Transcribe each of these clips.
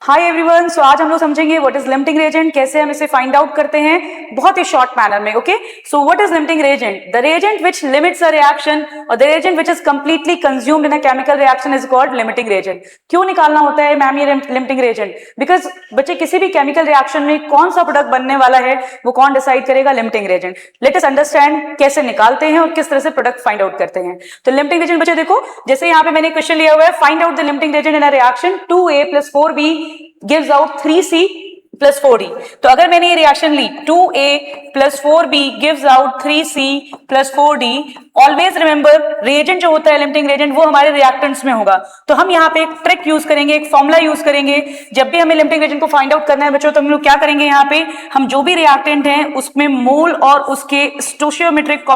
Hi everyone, सो आज हम लोग समझेंगे व्हाट इज लिमिटिंग रिएजेंट, कैसे हम इसे फाइंड आउट करते हैं बहुत ही शॉर्ट मैनर में. Okay, so what is limiting reagent? The reagent which limits a reaction और the reagent which is completely consumed in a chemical reaction is called limiting reagent. क्यों निकालना होता है मैम ये लिमिटिंग रिएजेंट? बिकॉज बच्चे किसी भी केमिकल रिएक्शन में कौन सा प्रोडक्ट बनने वाला है वो कौन डिसाइड करेगा? Limiting reagent. Let us understand कैसे निकालते हैं और किस तरह से प्रोडक्ट फाइंड आउट करते हैं. तो लिमिटिंग रिएजेंट बच्चे देखो, जैसे यहाँ पे मैंने क्वेश्चन लिया हुआ है, find out the limiting reagent in a reaction 2A + 4B gives out 3C plus 4D. तो अगर मैंने ये रिएक्शन ली 2A plus 4B gives out 3C plus 4D, always remember reagent जो होता है लिमिटिंग रिएजेंट वो हमारे रिएक्टेंट्स में होगा. तो हम यहाँ पे एक ट्रिक यूज करेंगे, एक फॉर्मूला यूज करेंगे. जब भी हमें लिमिटिंग रिएजेंट को फाइंड आउट करना है बच्चों, तो हम लोग क्या करेंगे, यहाँ पे हम जो भी रिएक्टेंट हैं उसमें मोल और उसके स्टोशियोमेट्रिक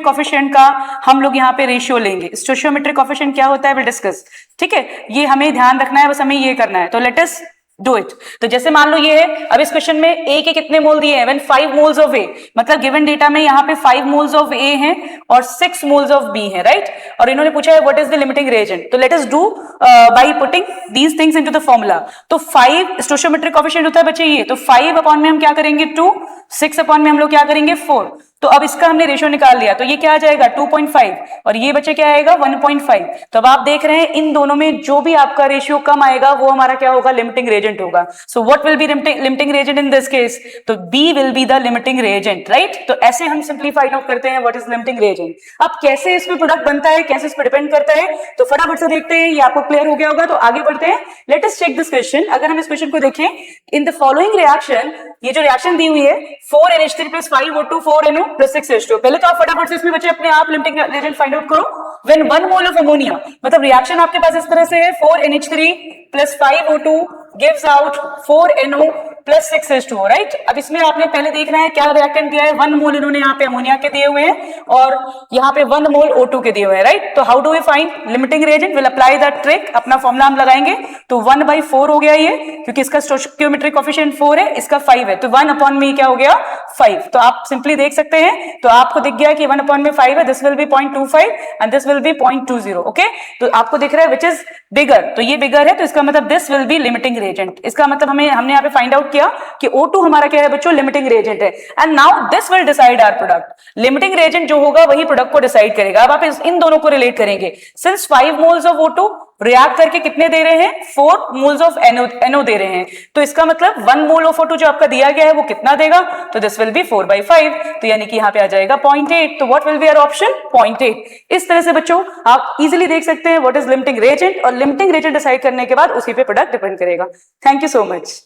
कोफिशिएंट का हम लोग यहाँ पे रेशियो लेंगे. स्टोशियोमेट्रिक कोफिशिएंट क्या होता है विल डिस्कस. ठीक है, ये हमें ध्यान रखना है, बस हमें ये करना है. तो लेट अस डू इट. तो जैसे मान लो ये है, अब इस क्वेश्चन में ए के कितने मोल दिए हैं? व्हेन 5 मोल्स ऑफ ए, मतलब गिवन डेटा में यहाँ पे 5 मोल्स ऑफ ए हैं और 6 मोल्स ऑफ बी है, राइट. और इन्होंने पूछा है what is the limiting reagent. तो let us do by putting these things into the formula. तो 5 स्टोशियोमेट्रिक कोफिशिएंट होता है बच्चे ये, तो 5 अपॉन में हम क्या करेंगे 2, 6 अपॉन में हम लोग क्या करेंगे 4. तो अब इसका हमने रेशियो निकाल लिया, तो ये क्या आ जाएगा 2.5 और ये बच्चे क्या आएगा 1.5. तो अब आप देख रहे हैं इन दोनों में जो भी आपका रेशियो कम आएगा वो हमारा क्या होगा? लिमिटिंग रिएजेंट होगा. So what will B limiting reagent in this case? तो B will be the limiting reagent, right. तो ऐसे हम सिंपली फाइंड आउट करते हैं व्हाट इज लिमिटिंग रिएजेंट. अब कैसे इसमें प्रोडक्ट बनता है, कैसे इस पर डिपेंड करता है, तो फटाफट से देखते हैं. ये आपको क्लियर हो गया होगा, तो आगे बढ़ते हैं. Let us check this question. अगर हम इस क्वेश्चन को देखें, इन द फॉलोइंग रिएक्शन, ये जो रिएक्शन दी हुई है 4NH3 + 5O2 4NO + 6H2. पहले तो आप फटाफट से इसमें बच्चे अपने आप लिमिटिंग रिएजेंट फाइंड आउट करो. व्हेन 1 मोल ऑफ अमोनिया, मतलब रिएक्शन आपके पास इस तरह से है 4NH3 + 5O2 gives out 4NO + 6H2, right. अब इसमें आपने पहले देखना है क्या रिएक्टेंट दिया है. 1 मोल इन्होंने यहाँ पे अमोनिया के दिए हुए हैं और यहाँ पे 1 मोल O2 के दिए हुए हैं, राइट. तो how do we find limiting reagent? Will apply the trick. अपना फॉर्मूला हम लगाएंगे. तो 1/4 हो गया ये, क्योंकि इसका स्टोइकियोमेट्रिक कोफिशिएंट 4 है, इसका 5 है, तो 1 अपॉन में क्या हो गया 5. तो आप सिंपली देख सकते हैं, तो आपको दिख गया कि 1 अपॉन में 5 है. This will be 0.25 and this will be 0.20. Okay, तो आपको दिख रहा है विच इज बिगर. तो ये बिगर है, तो इसका मतलब this will be limiting reagent. इसका मतलब हमने यहाँ पे फाइंड आउट किया कि O2 हमारा क्या है बच्चों? लिमिटिंग रिएजेंट है. And now this will decide our product. Limiting reagent जो होगा वही प्रोडक्ट को डिसाइड करेगा. अब आप इन दोनों को रिलेट करेंगे. Since 5 moles of O2 react करके कितने दे रहे हैं? 4 मोल्स ऑफ NO दे रहे हैं. तो इसका मतलब 1 मोल ऑफ O2 जो आपका दिया गया है वो कितना देगा? तो दिस विल बी 4/5. तो यानी कि यहाँ पे आ जाएगा 0.8. तो what will be our option? 0.8. इस तरह से बच्चों आप इजीली देख सकते हैं व्हाट इज लिमिटिंग रिएजेंट, और लिमिटिंग रिएजेंट डिसाइड करने के बाद उसी पे प्रोडक्ट डिपेंड करेगा. Thank you so much.